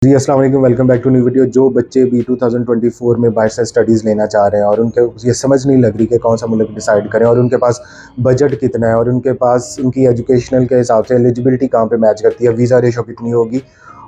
जी अस्सलाम वालेकुम, welcome back to new video. जो बच्चे भी 2024 में बाहर से स्टडीज़ लेना चाह रहे हैं और उनके ये समझ नहीं लग रही कि कौन सा मुल्क डिसाइड करें और उनके पास बजट कितना है और उनके पास उनकी एजुकेशनल के हिसाब से एलिजिबिलिटी कहाँ पे मैच करती है, वीज़ा रेशो कितनी होगी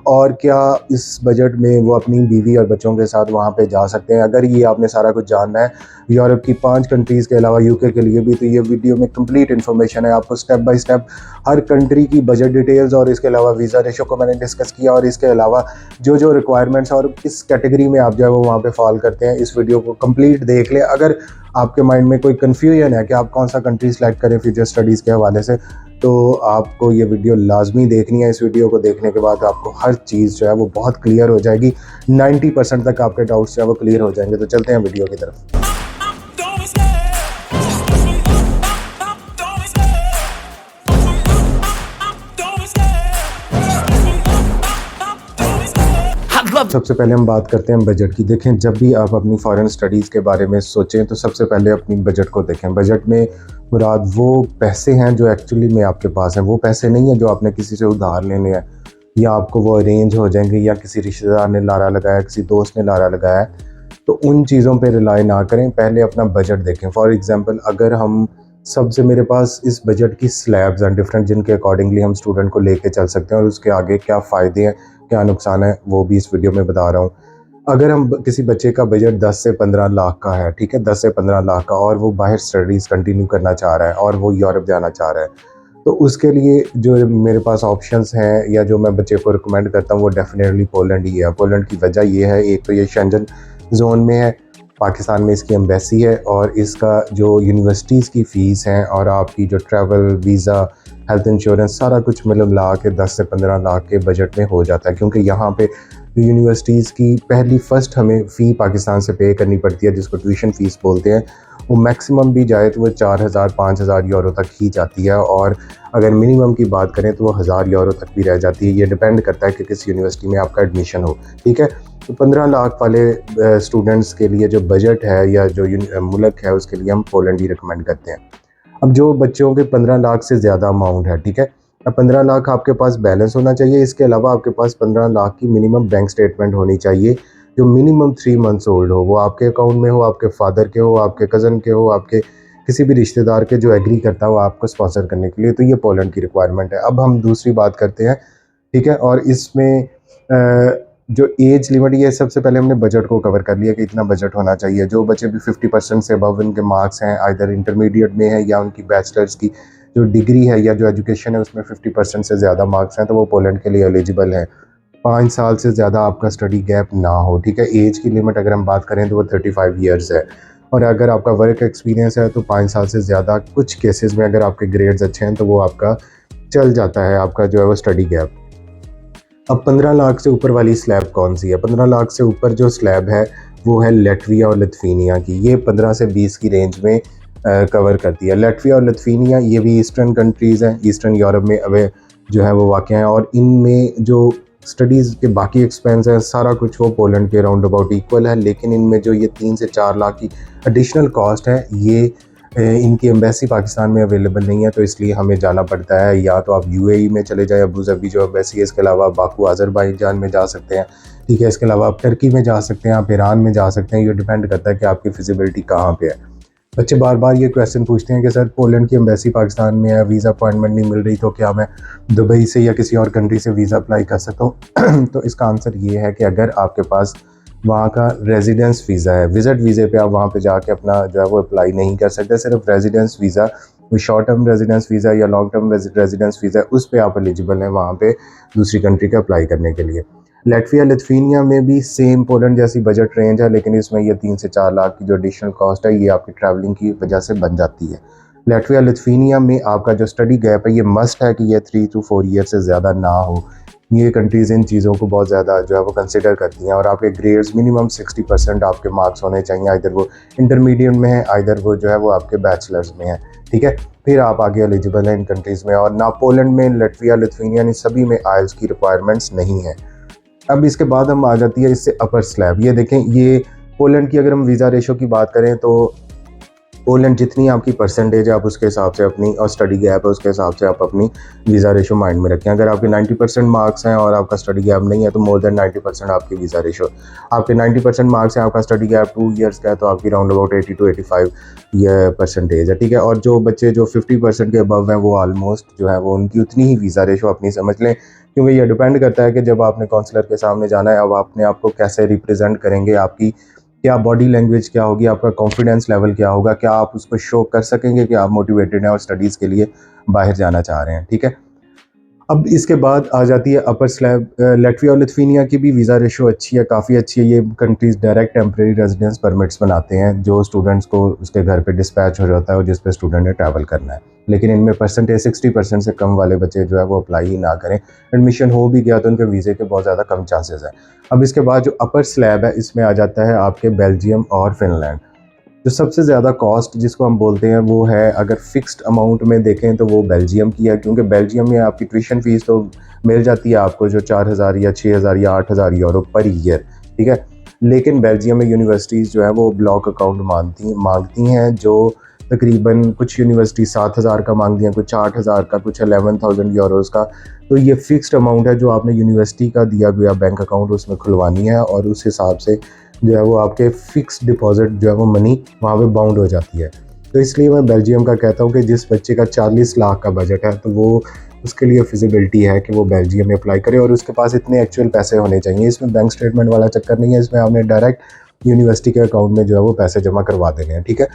और क्या इस बजट में वो अपनी बीवी और बच्चों के साथ वहाँ पे जा सकते हैं। अगर ये आपने सारा कुछ जानना है यूरोप की 5 कंट्रीज़ के अलावा यूके के लिए भी, तो ये वीडियो में कंप्लीट इन्फॉर्मेशन है। आपको step by step her country की बजट डिटेल्स और इसके अलावा वीज़ा रेशो को मैंने डिस्कस किया और इसके अलावा जो जो रिक्वायरमेंट्स और किस कैटेगरी में आप जो है वो वहाँ पे फॉल करते हैं, इस वीडियो को कंप्लीट देख लें। अगर आपके माइंड में कोई कन्फ्यूजन है कि आप कौन सा कंट्री सेलेक्ट करें फ्यूचर स्टडीज़ के हवाले से, तो आपको ये वीडियो लाजमी देखनी है। इस वीडियो को देखने के बाद आपको हर चीज़ जो है वो बहुत क्लियर हो जाएगी। 90% तक आपके डाउट्स जो है वो क्लियर हो जाएंगे। तो चलते हैं वीडियो की तरफ। सबसे पहले हम बात करते हैं बजट की। देखें, जब भी आप अपनी फॉरेन स्टडीज़ के बारे में सोचें तो सबसे पहले अपनी बजट को देखें। बजट में मुराद वो पैसे हैं जो एक्चुअली में आपके पास हैं, वो पैसे नहीं हैं जो आपने किसी से उधार लेने हैं या आपको वो अरेंज हो जाएंगे या किसी रिश्तेदार ने लारा लगाया, किसी दोस्त ने लारा लगाया है। तो उन चीज़ों पे रिलाई ना करें, पहले अपना बजट देखें। फॉर एग्ज़ाम्पल, अगर हम सबसे मेरे पास इस बजट की स्लैब्स हैं डिफरेंट, जिनके अकॉर्डिंगली हम स्टूडेंट को लेके चल सकते हैं और उसके आगे क्या फ़ायदे हैं, क्या नुकसान है, वो भी इस वीडियो में बता रहा हूँ। अगर हम किसी बच्चे का बजट 10 से 15 लाख का है, ठीक है, 10 से 15 लाख का, और वो बाहर स्टडीज़ कंटिन्यू करना चाह रहा है और वो यूरोप जाना चाह रहा है, तो उसके लिए जो मेरे पास ऑप्शंस हैं या जो मैं बच्चे को रिकमेंड करता हूँ वो डेफिनेटली पोलैंड ही है। पोलैंड की वजह ये है, एक तो ये शेंजन जोन में है, पाकिस्तान में इसकी एम्बेसी है और इसका जो यूनिवर्सिटीज़ की फ़ीस हैं और आपकी जो ट्रैवल, वीज़ा, हेल्थ इंश्योरेंस, सारा कुछ मिला के 10 से 15 लाख के बजट में हो जाता है। क्योंकि यहाँ पे यूनिवर्सिटीज़ की पहली फ़र्स्ट हमें फ़ी पाकिस्तान से पे करनी पड़ती है, जिसको ट्यूशन फ़ीस बोलते हैं। वो मैक्सिमम भी जाए तो वो 4000-5000 यूरो तक ही जाती है और अगर मिनिमम की बात करें तो वो 1000 यूरो तक भी रह जाती है। ये डिपेंड करता है कि किस यूनिवर्सिटी में आपका एडमिशन हो, ठीक है। तो 15 लाख वाले स्टूडेंट्स के लिए जो बजट है या जो मुल्क है, उसके लिए हम पोलैंड ही रिकमेंड करते हैं। अब जो बच्चों के 15 लाख से ज़्यादा अमाउंट है, ठीक है, अब 15 लाख आपके पास बैलेंस होना चाहिए। इसके अलावा आपके पास 15 लाख की मिनिमम बैंक स्टेटमेंट होनी चाहिए जो मिनिमम 3 मंथ्स ओल्ड हो। वो आपके अकाउंट में हो, आपके फादर के हो, आपके कज़न के हो, आपके किसी भी रिश्तेदार के जो एग्री करता हो आपको स्पॉन्सर करने के लिए। तो ये पोलैंड की रिक्वायरमेंट है। अब हम दूसरी बात करते हैं, ठीक है, और इसमें जो एज लिमिट, ये सबसे पहले हमने बजट को कवर कर लिया कि इतना बजट होना चाहिए। जो बच्चे भी 50% से अबव इनके मार्क्स हैं, आइदर इंटरमीडिएट में है या उनकी बैचलर्स की जो डिग्री है या जो एजुकेशन है उसमें 50% से ज़्यादा मार्क्स हैं, तो वो पोलैंड के लिए एलिजिबल है। 5 साल से ज़्यादा आपका स्टडी गैप ना हो, ठीक है। एज की लिमिट अगर हम बात करें तो वो 35 ईयर्स है और अगर आपका वर्क एक्सपीरियंस है तो 5 साल से ज़्यादा। कुछ केसेस में अगर आपके ग्रेड्स अच्छे हैं तो वो आपका चल जाता है, आपका जो है वो स्टडी गैप। अब 15 लाख से ऊपर वाली स्लैब कौन सी है? 15 लाख से ऊपर जो स्लैब है वो है लैटविया और लिथुआनिया की। ये 15 से 20 की रेंज में कवर करती है। लैटविया और लिथुआनिया ये भी ईस्टर्न कंट्रीज़ हैं, ईस्टर्न यूरोप में अब जो है वो वाक़ हैं और इनमें जो स्टडीज़ के बाकी एक्सपेंस हैं सारा कुछ वो पोलैंड के राउंड अबाउट इक्वल है। लेकिन इनमें जो ये 3 से 4 लाख की एडिशनल कॉस्ट है, ये इनकी एम्बेसी पाकिस्तान में अवेलेबल नहीं है, तो इसलिए हमें जाना पड़ता है। या तो आप यूएई में चले जाएं, अबू धाबी जो एम्बेसी है, इसके अलावा आप बाकू अज़रबैजान में जा सकते हैं, ठीक है। इसके अलावा आप टर्की में जा सकते हैं, आप ईरान में जा सकते हैं। ये डिपेंड करता है कि आपकी फिजिबिलिटी कहाँ पे है। बच्चे बार बार ये क्वेश्चन पूछते हैं कि सर पोलैंड की एम्बेसी पाकिस्तान में है, वीज़ा अपॉइंटमेंट नहीं मिल रही, तो क्या मैं दुबई से या किसी और कंट्री से वीज़ा अप्लाई कर सकता हूँ? तो इसका आंसर ये है कि अगर आपके पास वहाँ का रेजिडेंस वीज़ा है, विज़िट वीज़े पे आप वहाँ पे जाके अपना जो है वो अप्लाई नहीं कर सकते। सिर्फ रेजिडेंस वीज़ा, कोई शॉर्ट टर्म रेजिडेंस वीज़ा या लॉन्ग टर्म रेजिडेंस वीज़ा, उस पे आप एलिजिबल हैं वहाँ पे दूसरी कंट्री का अप्लाई करने के लिए। लैटविया लिथुआनिया में भी सेम पोलैंड जैसी बजट रेंज है, लेकिन इसमें ये 3 से 4 लाख की जो एडिशनल कॉस्ट है ये आपकी ट्रैवलिंग की वजह से बन जाती है। लैटविया लिथुआनिया में आपका जो स्टडी गैप है ये मस्ट है कि ये 3 to 4 ईयर से ज़्यादा ना हो। ये कंट्रीज़ इन चीज़ों को बहुत ज़्यादा जो है वो कंसिडर करती हैं और आपके ग्रेड्स मिनिमम 60% आपके मार्क्स होने चाहिए, आइदर वो इंटरमीडिएट में है, आइदर वो जो है वो आपके बैचलर्स में है, ठीक है। फिर आप आगे एलिजिबल हैं इन कंट्रीज़ में। और ना पोलैंड में, लैटविया, लिथुआनिया, इन सभी में आइल्स की रिक्वायरमेंट्स नहीं है। अब इसके बाद हम आ जाती है इससे अपर स्लैब। ये देखें, ये पोलैंड की अगर हम वीज़ा रेशो की बात करें तो पोलैंड जितनी आपकी परसेंटेज है आप उसके हिसाब से अपनी, और स्टडी गैप है उसके हिसाब से आप अपनी वीज़ा रेशो माइंड में रखें। अगर आपके 90% मार्क्स हैं और आपका स्टडी गैप नहीं है तो मोर देन 90% आपकी वीज़ा रेशो। आपके 90% मार्क्स हैं, आपका स्टडी गैप 2 ईयर्स का है, तो आपकी राउंड अबाउट 80 to 85 ये परसेंटेज है, ठीक है। और जो बच्चे जो 50% के अबव हैं वो ऑलमोस्ट जो है वो उनकी उतनी ही वीज़ा रेशो अपनी समझ लें, क्योंकि ये डिपेंड करता है कि जब आपने काउंसलर के सामने जाना है, अब आपने आपको कैसे रिप्रेजेंट करेंगे, आपकी क्या बॉडी लैंग्वेज क्या होगी, आपका कॉन्फिडेंस लेवल क्या होगा, क्या आप उसको शो कर सकेंगे कि आप मोटिवेटेड हैं और स्टडीज़ के लिए बाहर जाना चाह रहे हैं, ठीक है। अब इसके बाद आ जाती है अपर स्लैब। लातविया और लिथुआनिया की भी वीज़ा रेशो अच्छी है, काफ़ी अच्छी है। ये countries direct temporary residence permits बनाते हैं जो स्टूडेंट्स को उसके घर पे डिस्पैच हो जाता है और जिस पे स्टूडेंट ने ट्रैवल करना है। लेकिन इनमें परसेंटेज 60% से कम वाले बच्चे जो है वो अप्लाई ही ना करें। एडमिशन हो भी गया तो उनके वीज़े के बहुत ज़्यादा कम चांसेस हैं। अब इसके बाद जो अपर स्लैब है इसमें आ जाता है आपके बेल्जियम और फिनलैंड। जो सबसे ज़्यादा कॉस्ट जिसको हम बोलते हैं वो है, अगर फिक्स्ड अमाउंट में देखें तो वो बेल्जियम की है, क्योंकि बेल्जियम में आपकी ट्यूशन फ़ीस तो मिल जाती है आपको जो 4000 या 6000 या 8000 यूरो पर ईयर, ठीक है। लेकिन बेल्जियम में यूनिवर्सिटीज़ जो है वो ब्लॉक अकाउंट मांगती हैं, जो तकरीबन कुछ यूनिवर्सिटी 7000 का मांगती हैं, कुछ 8000 का, कुछ 11,000 यूरोज़ का। तो ये फिक्स्ड अमाउंट है जो आपने यूनिवर्सिटी का दिया गया बैंक अकाउंट उसमें खुलवानी है, और उस हिसाब से जो है वो आपके फ़िक्स डिपॉज़िट जो है वो मनी वहाँ पे बाउंड हो जाती है। तो इसलिए मैं बेल्जियम का कहता हूँ कि जिस बच्चे का 40 लाख का बजट है तो वो उसके लिए फिजिबिलिटी है कि वो बेल्जियम में अप्लाई करे, और उसके पास इतने एक्चुअल पैसे होने चाहिए। इसमें बैंक स्टेटमेंट वाला चक्कर नहीं है, इसमें आपने डायरेक्ट यूनिवर्सिटी के अकाउंट में जो है वो पैसे जमा करवा देने हैं, ठीक है।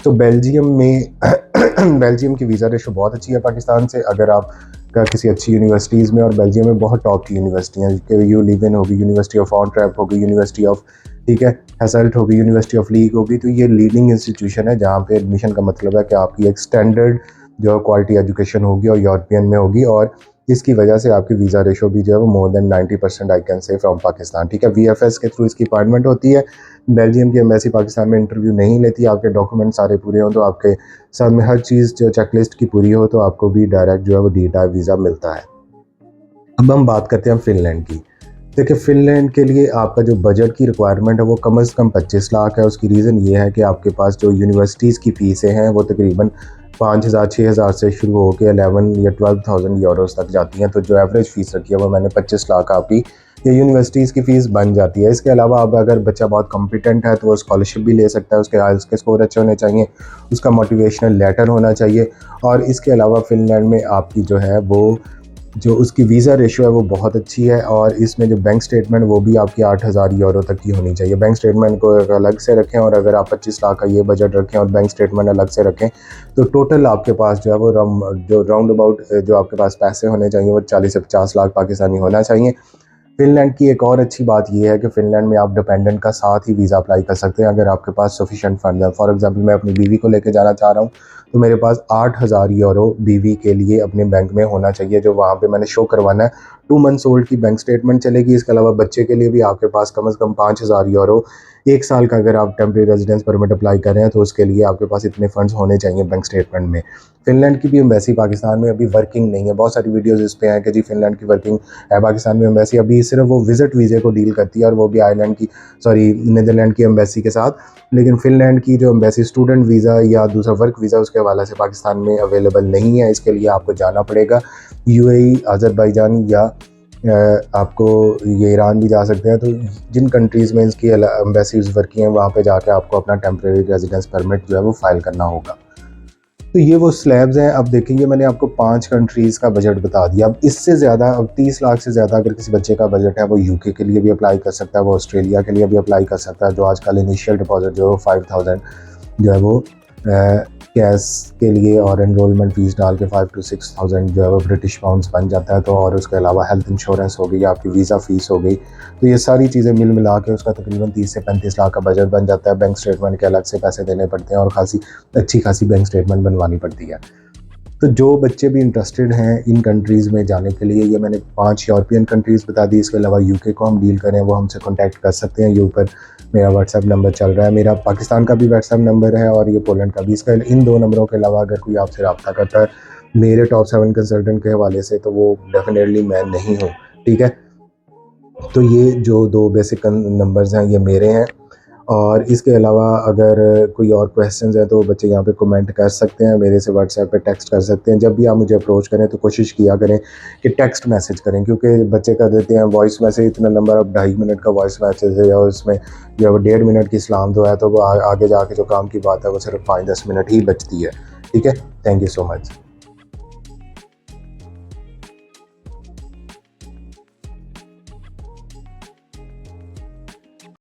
तो बेल्जियम में बेल्जियम की वीज़ा रेशो बहुत अच्छी है पाकिस्तान से। अगर आप का किसी अच्छी यूनिवर्सिटीज़ में, और बेल्जियम में बहुत टॉप की यूनिवर्सिटियाँ हैं, यू लिवन होगी, यूनिवर्सिटी ऑफ ऑनट्रैप होगी, यूनिवर्सिटी ऑफ, ठीक है, हैसल्ट होगी, यूनिवर्सिटी ऑफ लीग होगी। तो ये लीडिंग इंस्टीट्यूशन है जहाँ पे एडमिशन का मतलब है कि आपकी एक स्टैंडर्ड जो क्वालिटी एजुकेशन होगी और यूरोपियन में होगी, और इसकी वजह से आपकी वीज़ा रेशो भी जो है वो more than 90% I can say from Pakistan, ठीक है। VFS के थ्रू इसकी अपॉइंटमेंट होती है। बेल्जियम की एम्बेसी पाकिस्तान में इंटरव्यू नहीं लेती, आपके डॉक्यूमेंट सारे पूरे हों तो आपके साथ में हर चीज़ जो चेकलिस्ट की पूरी हो तो आपको भी डायरेक्ट जो है वो D-type वीज़ा मिलता है। अब हम बात करते हैं फ़िनलैंड की। देखिए, फ़िनलैंड के लिए आपका जो बजट की रिक्वायरमेंट है वो कम से कम 25 लाख है। उसकी रीज़न ये है कि आपके पास जो यूनिवर्सिटीज़ की फ़ीसें हैं वो तकरीबन 5000 6000 से शुरू होकर 11 या 12,000 यूरोज़ तक जाती हैं। तो जो एवरेज फ़ीस रखी है वो मैंने 25 लाख आपकी ये यूनिवर्सिटीज़ की फ़ीस बन जाती है। इसके अलावा अब अगर बच्चा बहुत कॉम्पिटेंट है तो वो स्कॉलरशिप भी ले सकता है। उसके आइल्स के स्कोर अच्छे होने चाहिए, उसका मोटिवेशनल लेटर होना चाहिए, और इसके अलावा फ़िनलैंड में आपकी जो है वो जो उसकी वीज़ा रेशो है वो बहुत अच्छी है, और इसमें जो बैंक स्टेटमेंट वो भी आपकी 8000 यूरो तक की होनी चाहिए। बैंक स्टेटमेंट को अगर अलग से रखें, और अगर आप 25 लाख का ये बजट रखें और बैंक स्टेटमेंट अलग से रखें, तो टोटल आपके पास जो है वो जो राउंड अबाउट जो आपके पास पैसे होने चाहिए वो 40 से 50 लाख पाकिस्तानी होना चाहिए। फ़िनलैंड की एक और अच्छी बात ये है कि फ़िनलैंड में आप डिपेंडेंट का साथ ही वीज़ा अप्लाई कर सकते हैं अगर आपके पास सफिशिएंट फंड है। फॉर एग्जांपल, मैं अपनी बीवी को लेके जाना चाह रहा हूँ तो मेरे पास 8000 यूरो बीवी के लिए अपने बैंक में होना चाहिए, जो वहाँ पे मैंने शो करवाना है। 2 मंथ्स ओल्ड की बैंक स्टेटमेंट चलेगी। इसके अलावा बच्चे के लिए भी आपके पास कम से कम 5000 यूरो, 1 साल का अगर आप टेम्परेरी रेजिडेंस परमिट अप्लाई कर रहे हैं तो उसके लिए आपके पास इतने फंड्स होने चाहिए बैंक स्टेटमेंट में। फ़िनलैंड की भी एम्बेसी पाकिस्तान में अभी वर्किंग नहीं है। बहुत सारी वीडियोज़ इस पे हैं कि जी फ़िनलैंड की वर्किंग है पाकिस्तान में एम्बेसी, अभी सिर्फ वो विज़िट वीज़े को डील करती है, और वो भी नीदरलैंड की एम्बेसी के साथ। लेकिन फ़िनलैंड की जो एम्बेसी स्टूडेंट वीज़ा या दूसरा वर्क वीज़ा उसके हवाले से पाकिस्तान में अवेलेबल नहीं है। इसके लिए आपको जाना पड़ेगा UAE, अज़रबैजान, या आपको ये ईरान भी जा सकते हैं। तो जिन कंट्रीज़ में इसकी एम्बेसीज़ वर्किंग हैं वहाँ पे जाके आपको अपना टेम्परेरी रेजिडेंस परमिट जो है वो फ़ाइल करना होगा। तो ये वो स्लैब्स हैं। अब देखेंगे, मैंने आपको 5 कंट्रीज़ का बजट बता दिया। अब इससे ज़्यादा, अब 30 लाख से ज़्यादा अगर किसी बच्चे का बजट है वो UK के लिए भी अप्लाई कर सकता है, वो ऑस्ट्रेलिया के लिए भी अप्लाई कर सकता है, जो आजकल इनिशियल डिपॉजिट जो है 5000 जो है वो कैश के लिए, और एनरोलमेंट फ़ीस डाल के 5 to 6000 जो है वो ब्रिटिश पाउंड्स बन जाता है। तो और उसके अलावा हेल्थ इंश्योरेंस हो गई, आपकी वीज़ा फ़ीस हो गई, तो ये सारी चीज़ें मिल मिला के उसका तकरीबन 30 से 35 लाख का बजट बन जाता है। बैंक स्टेटमेंट के अलग से पैसे देने पड़ते हैं, और अच्छी खासी बैंक स्टेटमेंट बनवानी पड़ती है। तो जो बच्चे भी इंटरेस्टेड हैं इन कंट्रीज़ में जाने के लिए, ये मैंने 5 यूरोपियन कंट्रीज़ बता दी। इसके अलावा UK को हम डील करें वो हमसे कॉन्टैक्ट कर सकते हैं। ये ऊपर मेरा व्हाट्सएप नंबर चल रहा है, मेरा पाकिस्तान का भी व्हाट्सएप नंबर है और ये पोलैंड का भी। इसका इन 2 नंबरों के अलावा अगर कोई आपसे रब्ता करता है मेरे टॉप 7 कंसल्टेंट के हवाले से, तो वो डेफिनेटली मैं नहीं हूँ, ठीक है। तो ये जो 2 बेसिक नंबर्स हैं ये मेरे हैं, और इसके अलावा अगर कोई और क्वेश्चंस हैं तो बच्चे यहाँ पे कमेंट कर सकते हैं, मेरे से व्हाट्सएप पे टेक्स्ट कर सकते हैं। जब भी आप मुझे अप्रोच करें तो कोशिश किया करें कि टेक्स्ट मैसेज करें, क्योंकि बच्चे कर देते हैं वॉइस मैसेज, इतना लंबा, अब 2.5 मिनट का वॉइस मैसेज है और उसमें जब 1.5 मिनट की इस्लाम दुआ है तो वो आगे जाके जो काम की बात है वो सिर्फ 5-10 मिनट ही बचती है। ठीक है, थैंक यू सो मच।